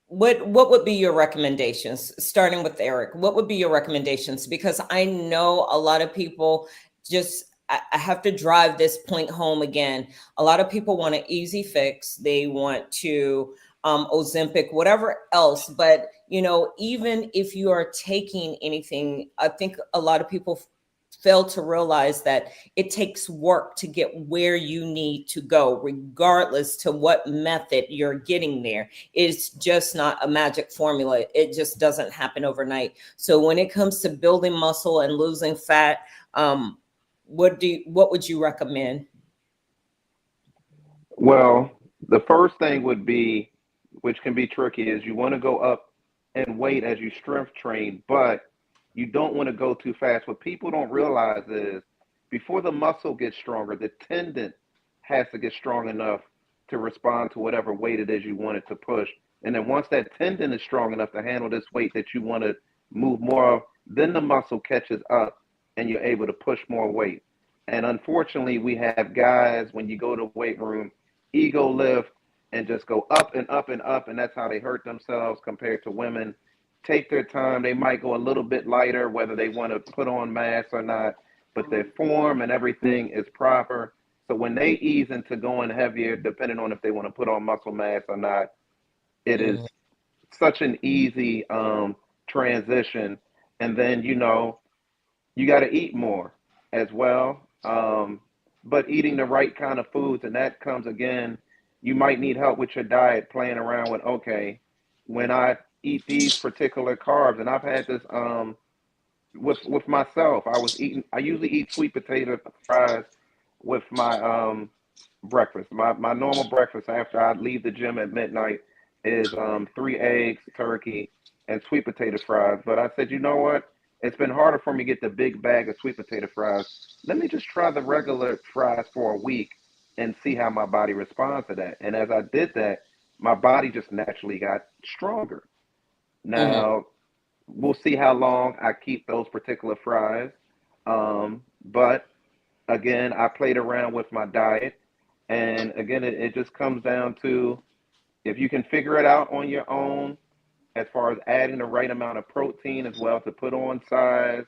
what would be your recommendations? Starting with Eric, what would be your recommendations? Because I know a lot of people just, I have to drive this point home again. A lot of people want an easy fix. They want to Ozempic, whatever else. But, you know, even if you are taking anything, I think a lot of people fail to realize that it takes work to get where you need to go, regardless to what method you're getting there. It's just not a magic formula. It just doesn't happen overnight. So when it comes to building muscle and losing fat, what would you recommend? Well, the first thing would be, which can be tricky, is you want to go up in weight as you strength train, but you don't want to go too fast. What people don't realize is before the muscle gets stronger, the tendon has to get strong enough to respond to whatever weight it is you want it to push. And then once that tendon is strong enough to handle this weight that you want to move more of, then the muscle catches up and you're able to push more weight. And unfortunately, we have guys, when you go to the weight room, ego lift and just go up and up and up, and that's how they hurt themselves compared to women. Take their time. They might go a little bit lighter, whether they want to put on mass or not, but their form and everything is proper. So when they ease into going heavier, depending on if they want to put on muscle mass or not, it is such an easy transition. And then, you know, you got to eat more as well. But eating the right kind of foods, and that comes again, you might need help with your diet, playing around with, okay, when I eat these particular carbs, and I've had this with myself. I usually eat sweet potato fries with my breakfast. My normal breakfast after I leave the gym at midnight is 3 eggs, turkey, and sweet potato fries. But I said, you know what? It's been harder for me to get the big bag of sweet potato fries. Let me just try the regular fries for a week and see how my body responds to that. And as I did that, my body just naturally got stronger. Now, we'll see how long I keep those particular fries. But again, I played around with my diet. And again, it just comes down to if you can figure it out on your own, as far as adding the right amount of protein as well to put on size.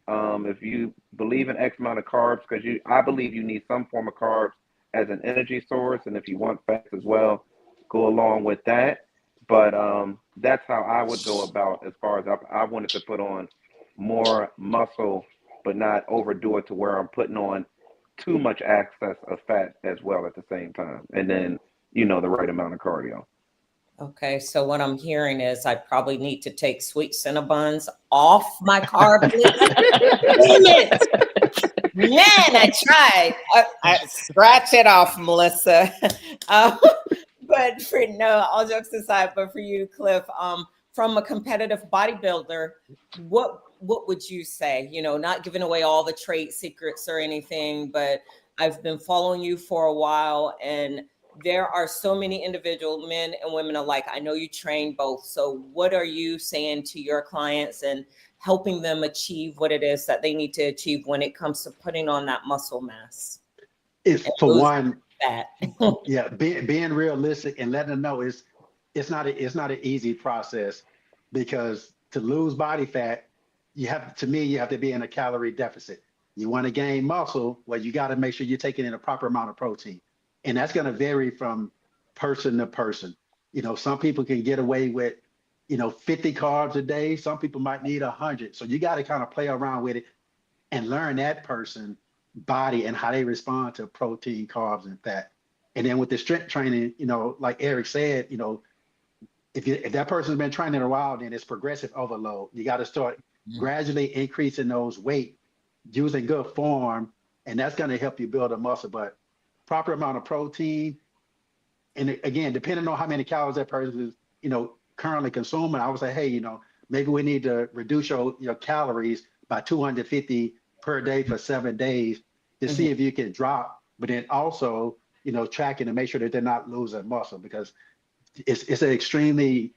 If you believe in X amount of carbs, because I believe you need some form of carbs as an energy source, and if you want fats as well, go along with that. But that's how I would go about as far as I wanted to put on more muscle, but not overdo it to where I'm putting on too much excess of fat as well at the same time. And then, you know, the right amount of cardio. Okay, so what I'm hearing is I probably need to take sweet Cinnabons off my carb list. Damn it! Man, I tried. I scratch it off, Melissa. But for no, all jokes aside, but for you, Cliff, from a competitive bodybuilder, what would you say? You know, not giving away all the trade secrets or anything, but I've been following you for a while, and there are so many individual men and women alike. I know you train both. So what are you saying to your clients and helping them achieve what it is that they need to achieve when it comes to putting on that muscle mass? It's for one, that. yeah, being realistic and letting them know it's not an easy process, because to lose body fat, you have to be in a calorie deficit. You want to gain muscle, well, you got to make sure you're taking in a proper amount of protein. And that's going to vary from person to person. You know, some people can get away with, 50 carbs a day. Some people might need 100. So you got to kind of play around with it and learn that person body and how they respond to protein, carbs, and fat. And then with the strength training, like Eric said, if that person's been training a while, then it's progressive overload. You got to start gradually increasing those weight using good form, and that's going to help you build a muscle. But proper amount of protein, and again, depending on how many calories that person is, currently consuming, I would say, hey, maybe we need to reduce your calories by 250 per day for 7 days to see if you can drop, but then also, tracking to make sure that they're not losing muscle, because it's an extremely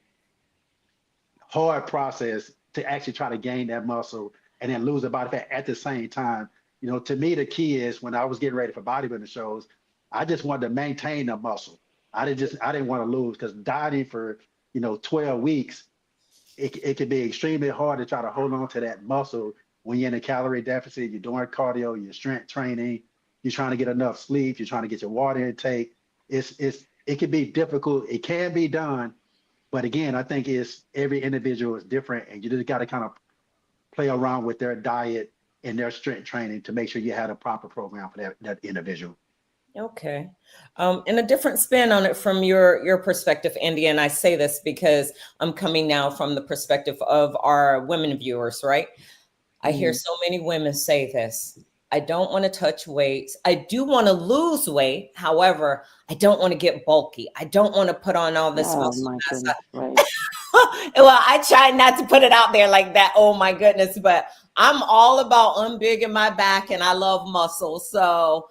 hard process to actually try to gain that muscle and then lose the body fat at the same time. To me, the key is when I was getting ready for bodybuilding shows, I just wanted to maintain the muscle. I didn't want to lose, because dieting for 12 weeks, it can be extremely hard to try to hold on to that muscle when you're in a calorie deficit. You're doing cardio, you're strength training, you're trying to get enough sleep, you're trying to get your water intake. It can be difficult. It can be done, but again, I think every individual is different, and you just got to kind of play around with their diet and their strength training to make sure you have a proper program for that individual. Okay. And a different spin on it from your perspective, Andye, and I say this because I'm coming now from the perspective of our women viewers, right? I hear so many women say this. I don't want to touch weights. I do want to lose weight. However, I don't want to get bulky. I don't want to put on all this muscle mass. Right. Well, I try not to put it out there like that. Oh my goodness. But I'm all about unbigging my back, and I love muscle. So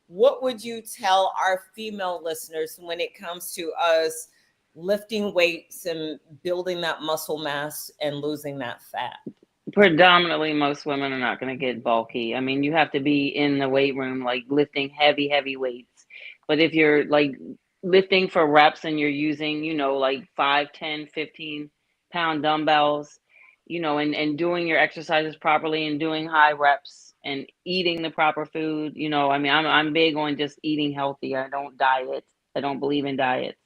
what would you tell our female listeners when it comes to us lifting weights and building that muscle mass and losing that fat? Predominantly, most women are not going to get bulky. I mean, you have to be in the weight room, like lifting heavy weights. But if you're like lifting for reps and you're using, like 5, 10, 15-pound dumbbells, and doing your exercises properly and doing high reps and eating the proper food, I mean, I'm big on just eating healthy. I don't diet. I don't believe in diets.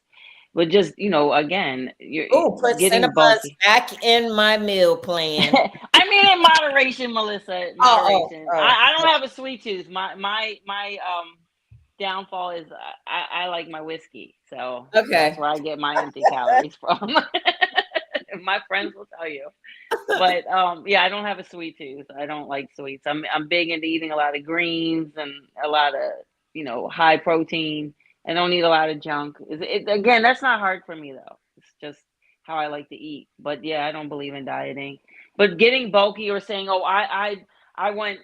But just, again, you're put getting Cinnabons bulky. back in my meal plan. I mean, in moderation, Melissa. Moderation. Oh. I don't have a sweet tooth. My downfall is I like my whiskey, so that's where I get my empty calories from. My friends will tell you. But yeah, I don't have a sweet tooth. I don't like sweets. I'm big into eating a lot of greens and a lot of high protein. I don't eat a lot of junk. Again, that's not hard for me though. It's just how I like to eat. But yeah, I don't believe in dieting. But getting bulky or saying, oh, I want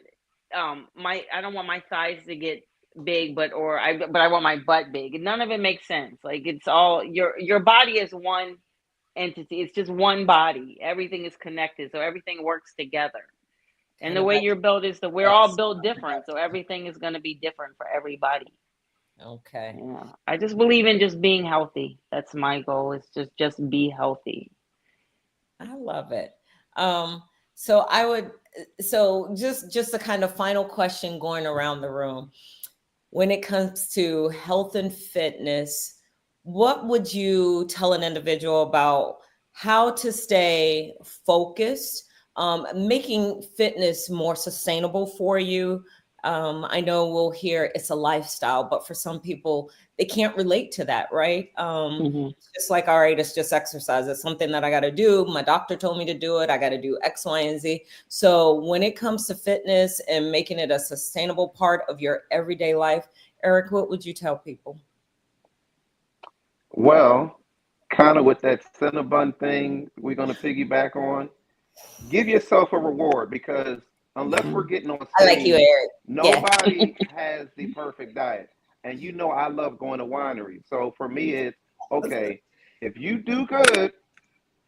I don't want my thighs to get big, but I want my butt big. None of it makes sense. Like it's all your body is one entity. It's just one body. Everything is connected, so everything works together. And the way you're built is we're all built different, so everything is going to be different for everybody. Okay. Yeah, I just believe in just being healthy. That's my goal. Is just be healthy. I love it. So just a kind of final question going around the room. When it comes to health and fitness, what would you tell an individual about how to stay focused, making fitness more sustainable for you? I know we'll hear it's a lifestyle, but for some people, they can't relate to that, right? Just like, all right, it's just exercise. It's something that I got to do. My doctor told me to do it. I got to do X, Y, and Z. So when it comes to fitness and making it a sustainable part of your everyday life, Eric, what would you tell people? Well, kind of with that Cinnabon thing, we're going to piggyback on. Give yourself a reward, because unless we're getting on stage, I like you, Eric. nobody has the perfect diet. And I love going to wineries. So for me, it's okay, if you do good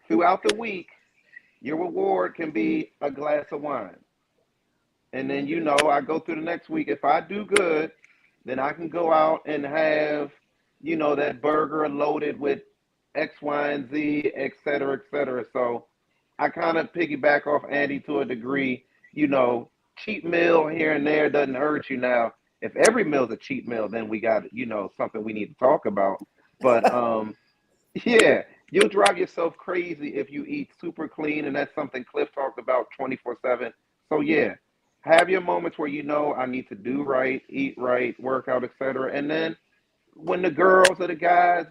throughout the week, your reward can be a glass of wine. And then, I go through the next week. If I do good, then I can go out and have, that burger loaded with X, Y, and Z, et cetera, et cetera. So I kind of piggyback off Andye to a degree. Cheat meal here and there doesn't hurt you. Now, if every meal's a cheat meal, then we got, something we need to talk about. But yeah, you'll drive yourself crazy if you eat super clean, and that's something Cliff talked about 24/7. So yeah, have your moments where you know I need to do right, eat right, work out, etc. And then when the girls or the guys,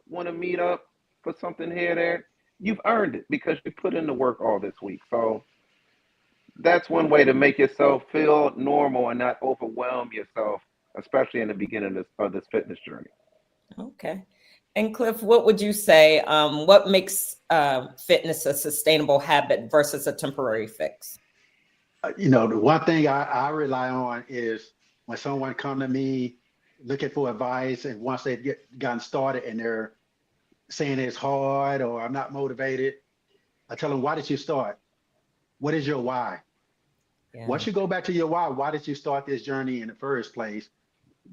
want to meet up for something here or there, you've earned it because you put in the work all this week. So that's one way to make yourself feel normal and not overwhelm yourself, especially in the beginning of this fitness journey. Okay. And Cliff, what would you say? What makes fitness a sustainable habit versus a temporary fix? The one thing I rely on is when someone come to me looking for advice, and once they've gotten started and they're saying it's hard or I'm not motivated, I tell them, why did you start? What is your why? Yeah. Once you go back to your why did you start this journey in the first place?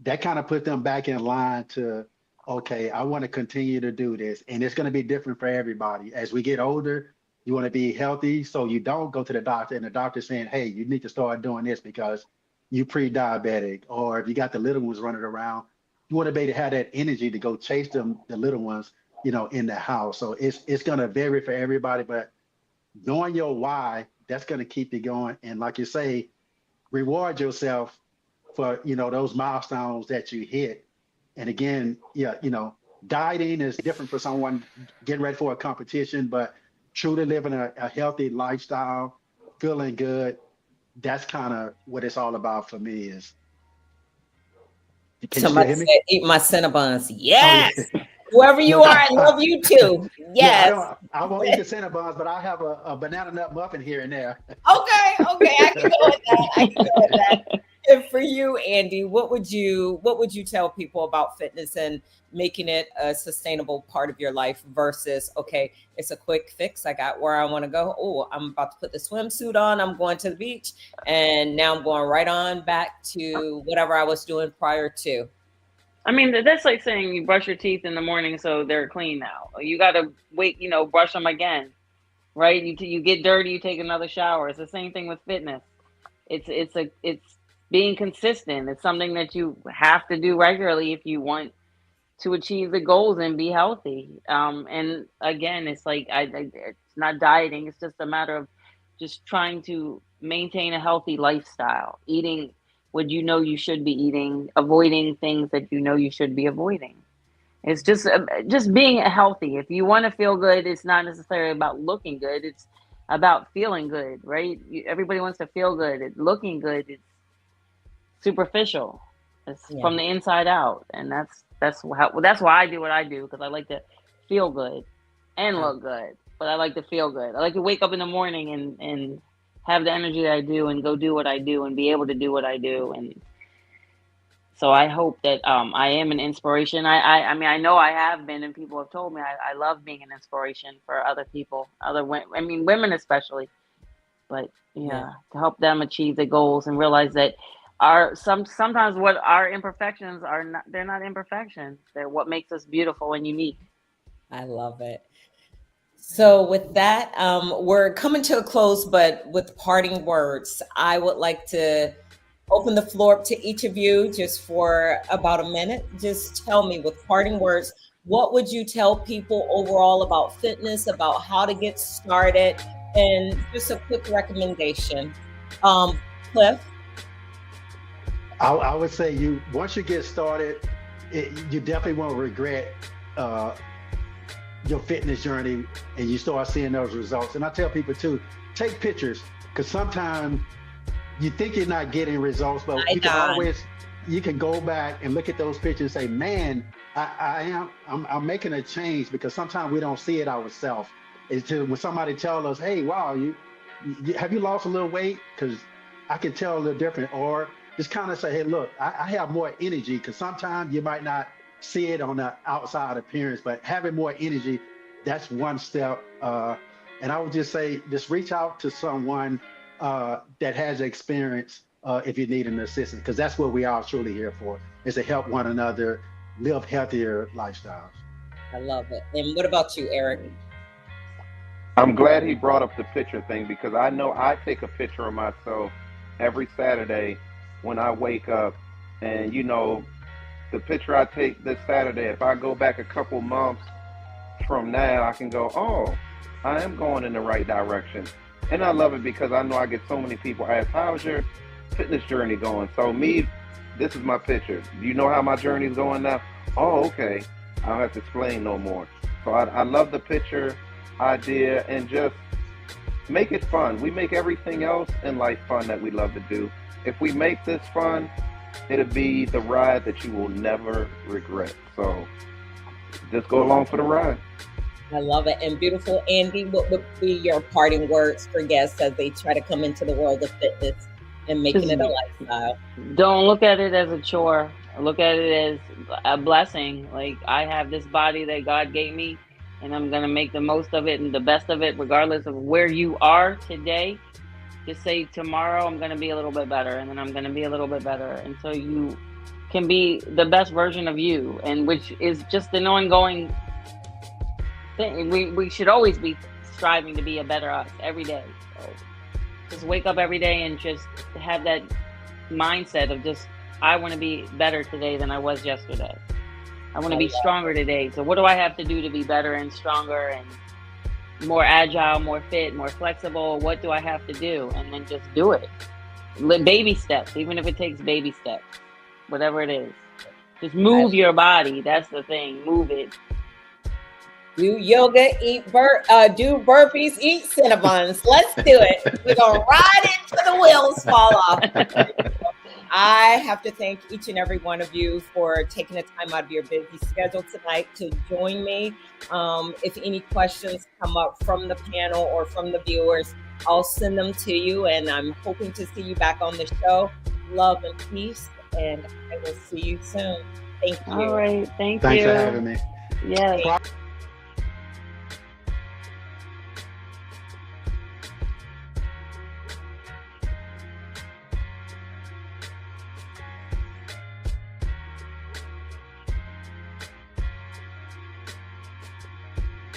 That kind of put them back in line to, okay, I want to continue to do this. And it's going to be different for everybody. As we get older, you want to be healthy, so you don't go to the doctor and the doctor's saying, hey, you need to start doing this because you pre-diabetic, or if you got the little ones running around, you want to be able to have that energy to go chase them, the little ones, in the house. So it's going to vary for everybody, but knowing your why, that's going to keep you going. And like you say, reward yourself for, those milestones that you hit. And again, dieting is different for someone getting ready for a competition, but truly living a healthy lifestyle, feeling good, that's kind of what it's all about for me. Is somebody said, eat my Cinnabons. Yes. Oh, yeah. Whoever you are, I love you too. Yes. Yeah, I won't eat the Cinnabons, but I have a banana nut muffin here and there. Okay. I can go with that. And for you, Andye, what would you tell people about fitness and making it a sustainable part of your life versus, okay, it's a quick fix. I got where I want to go. Oh, I'm about to put the swimsuit on. I'm going to the beach. And now I'm going right on back to whatever I was doing prior to. I mean, that's like saying you brush your teeth in the morning so they're clean now. You got to wait, brush them again, right? You get dirty, you take another shower. It's the same thing with fitness. It's being consistent. It's something that you have to do regularly if you want to achieve the goals and be healthy. And again, it's like it's not dieting. It's just a matter of just trying to maintain a healthy lifestyle, eating what you should be eating, avoiding things that you should be avoiding. It's just being healthy. If you want to feel good, it's not necessarily about looking good. It's about feeling good, right? Everybody wants to feel good. Looking good, it's superficial. It's from the inside out, and that's why I do what I do, because I like to feel good and look good, but I like to feel good. I like to wake up in the morning and have the energy that I do and go do what I do and be able to do what I do. And so I hope that I am an inspiration. I mean, I know I have been, and people have told me I love being an inspiration for other people, women especially, but to help them achieve their goals and realize that sometimes what our imperfections are not, they're not imperfections. They're what makes us beautiful and unique. I love it. So with that, we're coming to a close, but with parting words, I would like to open the floor up to each of you just for about a minute. Just tell me, with parting words, what would you tell people overall about fitness, about how to get started, and just a quick recommendation. Cliff? I would say once you get started, you definitely won't regret your fitness journey, and you start seeing those results. And I tell people too, take pictures, because sometimes you think you're not getting results, but you can go back and look at those pictures and say, man, I'm making a change, because sometimes we don't see it ourselves. It's when somebody tells us, hey, wow, you have you lost a little weight? Because I can tell a little different. Or just kind of say, hey, look, I have more energy, because sometimes you might not see it on the outside appearance, but having more energy, that's one step. And I would just say, just reach out to someone that has experience if you need an assistance, because that's what we are truly here for, is to help one another live healthier lifestyles. I love it. And what about you, Eric? I'm glad he brought up the picture thing, because I know I take a picture of myself every Saturday when I wake up, and the picture I take this Saturday, if I go back a couple months from now, I can go, oh, I am going in the right direction. And I love it because I know I get so many people ask, how's your fitness journey going? So me, this is my picture. You know how my journey is going now? Oh, okay. I don't have to explain no more. So I love the picture idea, and just make it fun. We make everything else in life fun that we love to do. If we make this fun, it'll be the ride that you will never regret. So just go along for the ride. I love it. And beautiful Andye, what would be your parting words for guests as they try to come into the world of fitness and making it a lifestyle? Don't look at it as a chore. Look at it as a blessing. Like, I have this body that God gave me, and I'm going to make the most of it and the best of it, regardless of where you are today. Just say, tomorrow I'm going to be a little bit better, and then I'm going to be a little bit better until you can be the best version of you, and which is just an ongoing thing. We should always be striving to be a better us every day. So just wake up every day and just have that mindset of just, I want to be better today than I was yesterday. I want to be stronger today. So what do I have to do to be better and stronger and more agile, more fit, more flexible? What do I have to do? And then just do it. Baby steps, even if it takes baby steps, whatever it is. Just move your body. That's the thing. Move it. Do yoga, do burpees, eat Cinnabons. Let's do it. We're going to ride it till the wheels fall off. I have to thank each and every one of you for taking the time out of your busy schedule tonight to join me. If any questions come up from the panel or from the viewers, I'll send them to you, and I'm hoping to see you back on the show. Love and peace, and I will see you soon. Thank you. All right. Thanks for having me. Yes.